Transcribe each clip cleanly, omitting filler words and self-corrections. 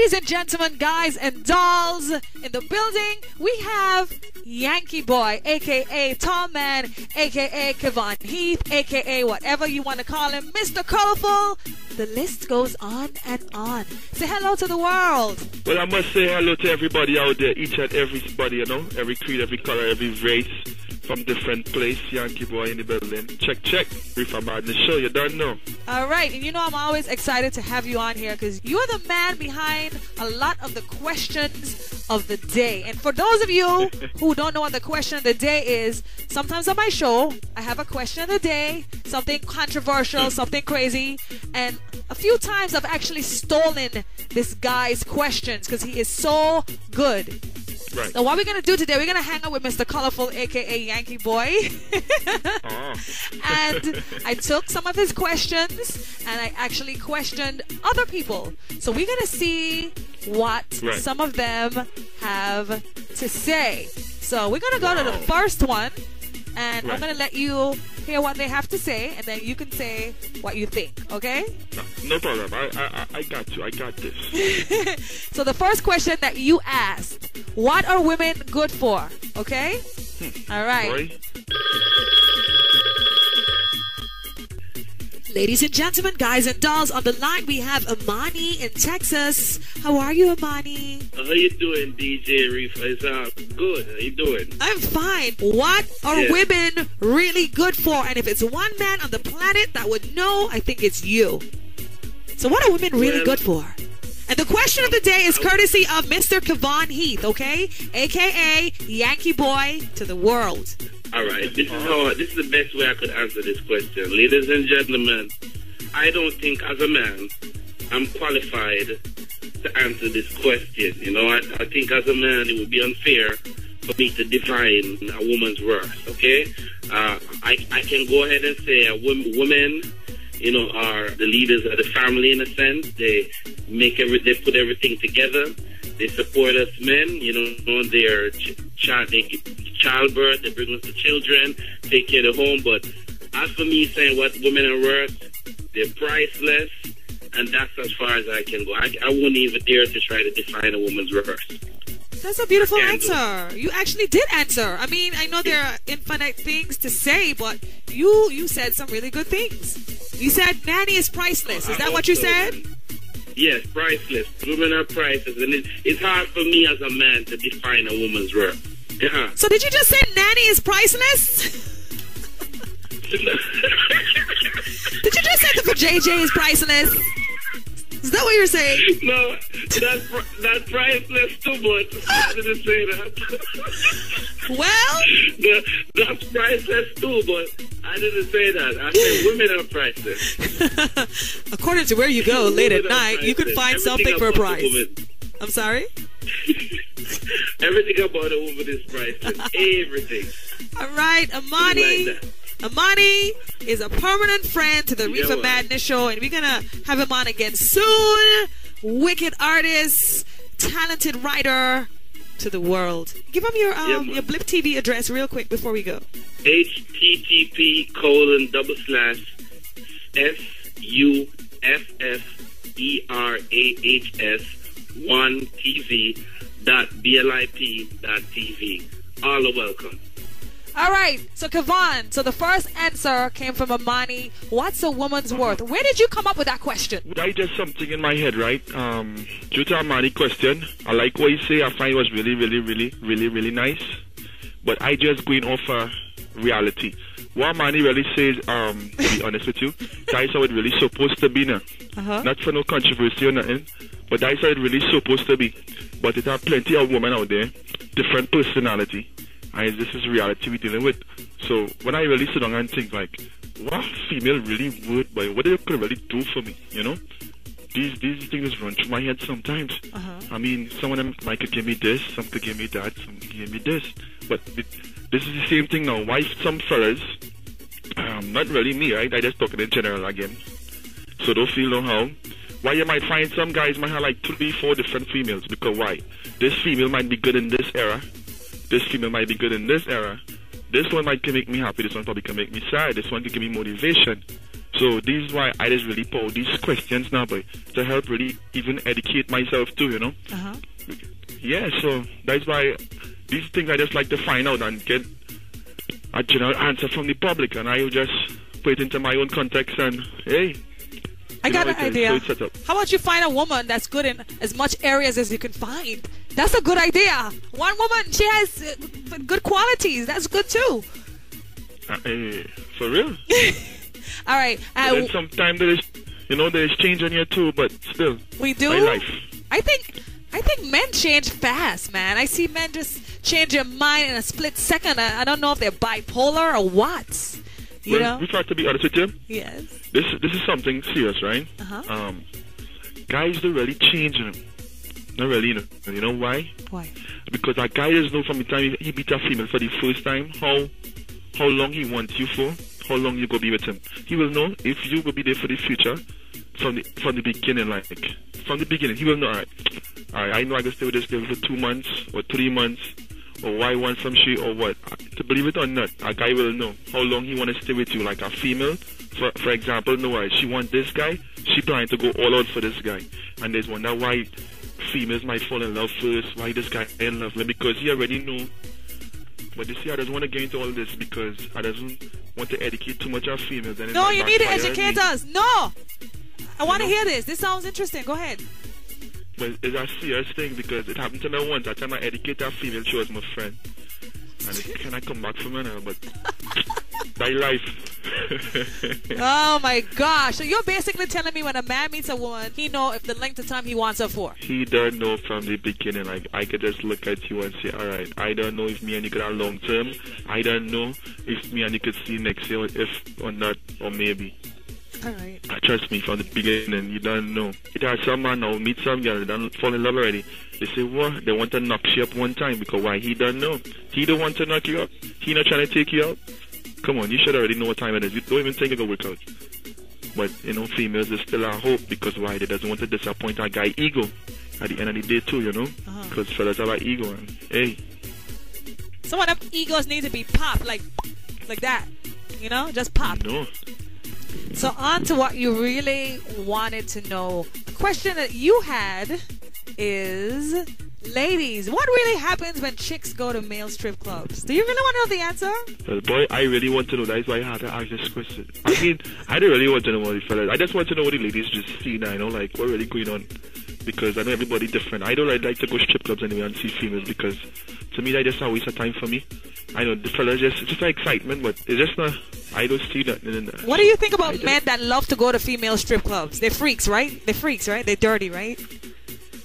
Ladies and gentlemen, guys and dolls, in the building, we have Yankey Boy, a.k.a. Tall Man, a.k.a. Kevon Heath, a.k.a. whatever you want to call him, Mr. Colorful. The list goes on and on. Say hello to the world. Well, I must say hello to everybody out there, each and everybody, you know, every creed, every color, every race, from different place. Yankey Boy in the building. Check. Rifa Madness show, you don't know. All right, and you know I'm always excited to have you on here because you're the man behind a lot of the questions of the day. And for those of you who don't know what the question of the day is, sometimes on my show, I have a question of the day, something controversial, something crazy, and a few times I've actually stolen this guy's questions because he is so good. Right. So what we're going to do today, we're going to hang out with Mr. Colorful, a.k.a. Yankey Boy. And I took some of his questions and I actually questioned other people. So we're going to see what some of them have to say. So we're going to go to the first one and I'm going to let you hear what they have to say and then you can say what you think, okay? No problem. I got you. I got this. So the first question that you asked, what are women good for? Okay? All right. Boy. Ladies and gentlemen, guys and dolls, on the line we have Amani in Texas. How are you, Amani? How you doing, DJ Rifa? It's good. How you doing? I'm fine. What are women really good for? And if it's one man on the planet that would know, I think it's you. So what are women really good for? And the question of the day is courtesy of Mr. Kevon Heath, okay? A.K.A. Yankey Boy to the world. All right. This is the best way I could answer this question. Ladies and gentlemen, I don't think as a man I'm qualified to answer this question. You know, I think as a man it would be unfair for me to define a woman's worth, okay? I can go ahead and say women, you know, are the leaders of the family in a sense. They put everything together. They support us men, you know, their childbirth, they bring us the children, take care of the home. But as for me saying what women are worth, they're priceless, and that's as far as I can go. I wouldn't even dare to try to define a woman's worth. That's a beautiful answer. You actually did answer. I mean, I know there are infinite things to say, but you said some really good things. You said nanny is priceless. Is that what you said? Yes, priceless. Women are priceless, and it's hard for me as a man to define a woman's worth. Yeah. So did you just say nanny is priceless? Did you just say the for JJ is priceless? Is that what you're saying? No, that's priceless too, but I didn't say that. Well? That's priceless too, but I didn't say that. I said women are priceless. According to where you go late at night, you can find something for a price. I'm sorry? Everything about a woman is priceless. Everything. All right, Amani. Like Amani is a permanent friend to the Rifa Madness show, and we're going to have him on again soon. Wicked artist, talented writer to the world. Give him your Blip TV address real quick before we go. http://SUFFERAH1TV.blip.tv. All are welcome. All right, so Kevon, so the first answer came from Amani. What's a woman's worth? Where did you come up with that question? I just something in my head, right? Due to Amani's question, I like what you say. I find it was really nice. But I just going off reality. What Amani really says, to be honest with you, that's how it really supposed to be now. Not for no controversy or nothing, but that's how it really supposed to be. But there are plenty of women out there, different personality. And this is reality we're dealing with. So when I really sit down and think like, what female really would, but what they could really do for me, you know? These things run through my head sometimes. I mean, some of them might could give me this, some could give me that, some could give me this. But this is the same thing now. Why some fellas, not really me, right? I just talking in general again. So don't feel no how. Why you might find some guys might have like 3, 4 different females. Because why? This female might be good in this era. This female might be good in this era. This one might can make me happy. This one probably can make me sad. This one can give me motivation. So this is why I just really put out these questions now, boy, to help really even educate myself too, you know. Yeah, so that's why these things I just like to find out and get a general answer from the public, and I will just put it into my own context and hey. I got an idea. So how about you find a woman that's good in as much areas as you can find? That's a good idea. One woman, she has good qualities. That's good too. For real? All right. Then sometimes there's change on here too, but still. We do? My life. I think men change fast, man. I see men just change their mind in a split second. I don't know if they're bipolar or what. You know? We try to be honest with you. Yes. This is something serious, right? Guys don't really change them. Not really, you know. You know why? Why? Because a guy doesn't know from the time he meet a female for the first time how long he wants you for, how long you go be with him. He will know if you will be there for the future from the beginning, like from the beginning. He will know, alright, I know I can stay with this girl for 2 months or 3 months, or why want some shit or what. To believe it or not, a guy will know how long he want to stay with you. Like a female, for example, no, she want this guy, she planning to go all out for this guy, and there's wonder why females might fall in love first, why this guy in love, because he already know. But you see, I doesn't want to get into all this because I doesn't want to educate too much of females. No, you need to educate us. No, I want to hear this. This sounds interesting. Go ahead. But it's a serious thing because it happened to me once. I time I educate a female, she was my friend. And it cannot come back from her now, but my life. Oh my gosh. So you're basically telling me when a man meets a woman, he know if the length of time he wants her for. He don't know from the beginning. Like I could just look at you and say, alright, I don't know if me and you could have long term. I don't know if me and you could see next year, if or not, or maybe. Alright. Trust me, from the beginning, you don't know. It has some man now meet some girl, they don't fall in love already. They say, what? They want to knock you up one time because why? He don't know. He don't want to knock you up. He not trying to take you out. Come on, you should already know what time it is. You don't even think it will work out. But, you know, females, there's still a hope because why? They doesn't want to disappoint a guy ego at the end of the day too, you know? Because fellas have an ego and, hey. Some of them egos need to be popped like that. You know? Just pop. No. So on to what you really wanted to know. The question that you had is, ladies, what really happens when chicks go to male strip clubs? Do you really want to know the answer? Well, boy, I really want to know. That's why I had to ask this question. I mean, I don't really want to know what the fellas. I just want to know what the ladies just see now, you know, like what really going on. Because I know everybody different. I don't really like to go strip clubs anyway and see females because to me that just a waste of time for me. I know the fellas just an excitement, but it's just not. I don't see that. What do you think about men that love to go to female strip clubs? They're freaks, right? They're freaks, right? They're dirty, right?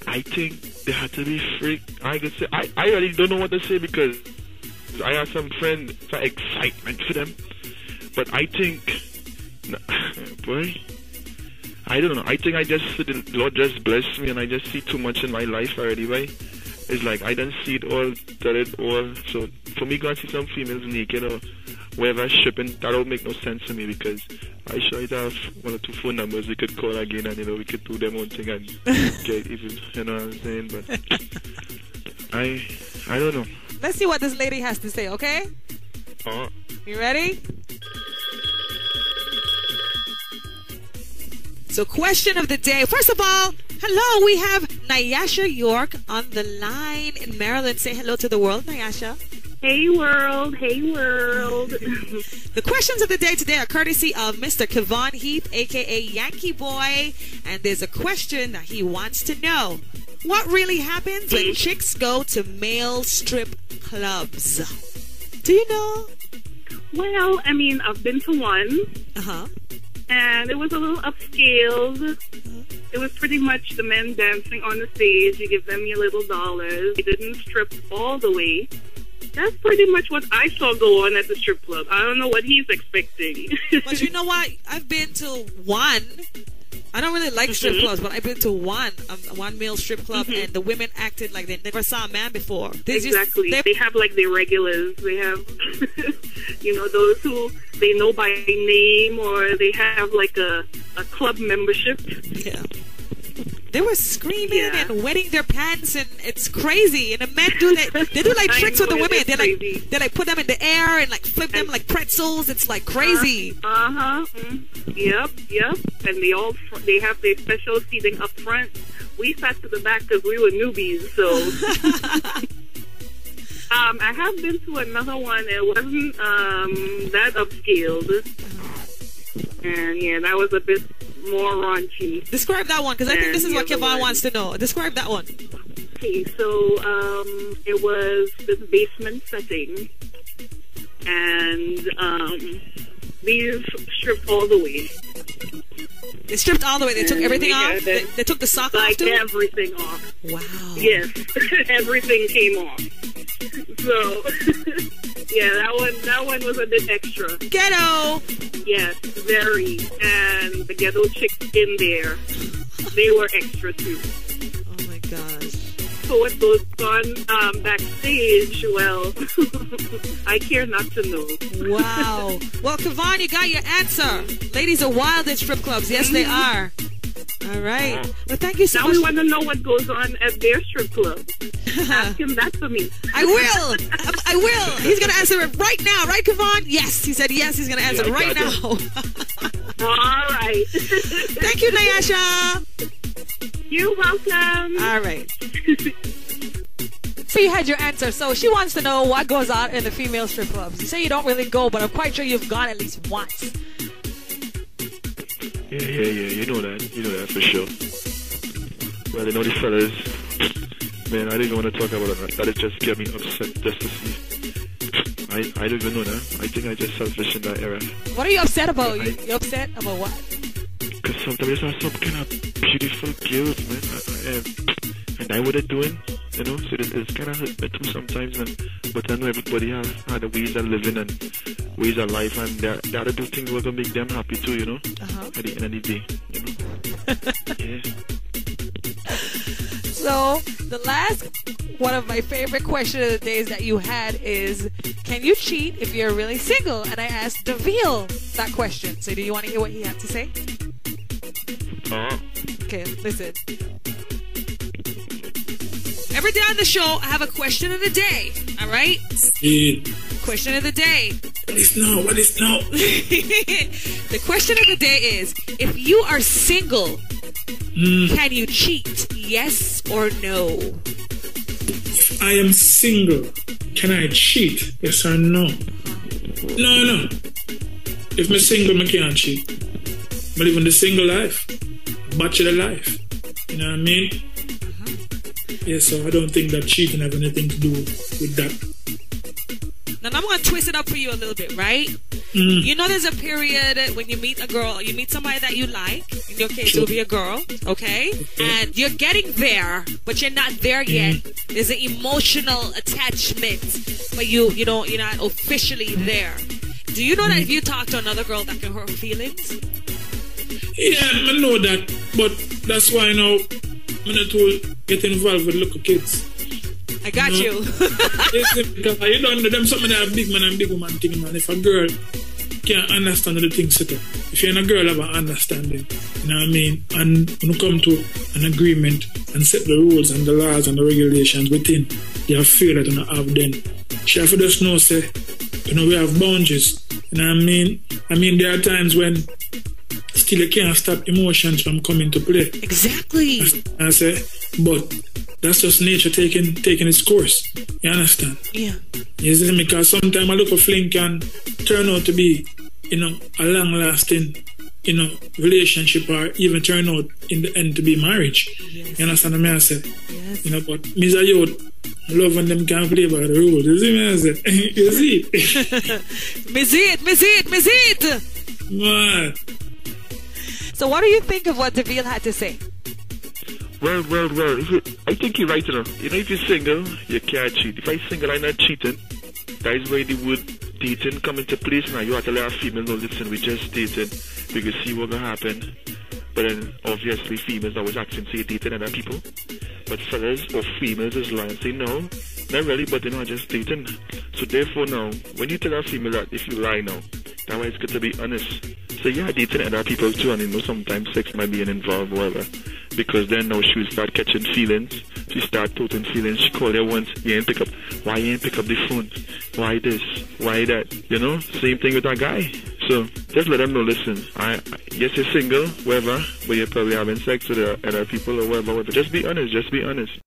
I think they have to be freak. I could say I really don't know what to say because I have some friends for excitement for them, but I think, boy, I don't know. I think the Lord just blessed me and I just see too much in my life already, right? It's like I don't see it all, tell it all. So for me, going to see some females naked or wherever stripping, that don't make no sense to me because I sure it have 1 or 2 phone numbers we could call again and, you know, we could do them own thing and get even, you know what I'm saying? But I don't know. Let's see what this lady has to say, okay? You ready? So question of the day. First of all, hello, we have Nyasha York on the line in Maryland. Say hello to the world, Nyasha. Hey world, hey world. The questions of the day today are courtesy of Mr. Kevon Heath, aka Yankey Boy, and there's a question that he wants to know. What really happens when chicks go to male strip clubs? Do you know? Well, I mean, I've been to one. And it was a little upscaled. It was pretty much the men dancing on the stage. You give them your little dollars. They didn't strip all the way. That's pretty much what I saw go on at the strip club. I don't know what he's expecting. But you know what? I've been to one. I don't really like strip clubs, but I've been to one male strip club, and the women acted like they never saw a man before. Exactly. They have like their regulars. They have, you know, those who they know by name, or they have like a club membership. Yeah. They were screaming and wetting their pants, and it's crazy. And the men do like they do like tricks with the women. They like put them in the air and like flip them like pretzels. It's like crazy. Yep. And they have their special seating up front. We sat to the back because we were newbies. So I have been to another one. It wasn't that upscaled, and yeah, that was a bit more raunchy. Describe that one, because I think this is what Kevon wants to know. Describe that one. Okay, so it was this basement setting, and these stripped all the way. They stripped all the way. They took everything off. They took the sock off too. Everything off. Wow. Yes, everything came off. So yeah, that one was a bit extra. Ghetto. Yes, very. And the ghetto chicks in there, they were extra too. Oh my gosh. So what goes on backstage, well, I care not to know. Wow. Well, Kevon, you got your answer. Ladies are wild at strip clubs. Yes, they are. All right. Well, thank you so much. Now we want to know what goes on at their strip club. Ask him that for me. I will. I will. He's going to answer it right now. Right, Kevon? Yes. He said yes. He's going to answer it right now. All right. Thank you, Nyasha. You're welcome. All right. So you had your answer. So she wants to know what goes on in the female strip clubs. You say you don't really go, but I'm quite sure you've gone at least once. Yeah. You know that for sure. Well, you know the fellas, man, I don't even want to talk about it. That just get me upset just to see. I don't even know that. I think I just selfish in that era. What are you upset about? You upset about what? Because sometimes there's some kind of beautiful girls, man. And I what they're doing, you know. So it's kind of hurt me too sometimes, man. But I know everybody has the ways of living and ways of life, and they gotta do things that will make them happy too, you know. At the end of the day, you know. Yeah. So the last one of my favorite questions of the days that you had is, can you cheat if you're really single? And I asked DeVille that question. So do you want to hear what he had to say? Okay, listen. Every day on the show, I have a question of the day. All right? Yeah. Question of the day. What is now? The question of the day is, if you are single, can you cheat? Yes or no? If I am single, can I cheat? Yes or no? No. If I'm single, I can't cheat. I'm living the single life. Bachelor life. You know what I mean? Yeah, so I don't think that cheating has anything to do with that. Now I'm going to twist it up for you a little bit, right? You know there's a period when you meet a girl, you meet somebody that you like. In your case, it will be a girl, okay? And you're getting there, but you're not there yet. There's an emotional attachment, but you're not officially there. Do you know that if you talk to another girl, that can hurt her feelings? Yeah, I know that, but that's why now I'm not to get involved with little kids. I got you. Because you don't know them something that a big man and big woman thing, man. If a girl can't understand the things set up, if you're a girl have an understanding, you know what I mean, and when you come to an agreement and set the rules and the laws and the regulations within, you feel that you have then. She have to just know, say, we have boundaries. You know what I mean? I mean, there are times when still you can't stop emotions from coming to play. Exactly. I say, but that's just nature taking its course. You understand? Yeah. You see, because sometimes a little fling can turn out to be, a long-lasting, relationship, or even turn out in the end to be marriage. Yes. You understand what I say? Yes. But me as a youth, I love when them can't play by the rules. You see me? I say, you see? Me see it. What? So what do you think of what DeVille had to say? Well. I think you're right, if you're single, you can't cheat. If I'm single, I'm not cheating. That is where the word dating come into place. Now you have to let a female know, listen, we just dated. We can see what's going to happen. But then, obviously, females always acting, say, dating other people. But fellas or females is lying, say, no, not really, but I'm just dating. So therefore now, when you tell a female that if you lie now, that way it's good to be honest. So yeah, dating other people too, and sometimes sex might be involved, whatever. because then now she will start catching feelings. She start toting feelings. She call you once, you ain't pick up. Why you ain't pick up the phone? Why this? Why that? You know, same thing with a guy. So just let them know, listen, yes, you're single, whatever, but you're probably having sex with other people or whatever. Just be honest, just be honest.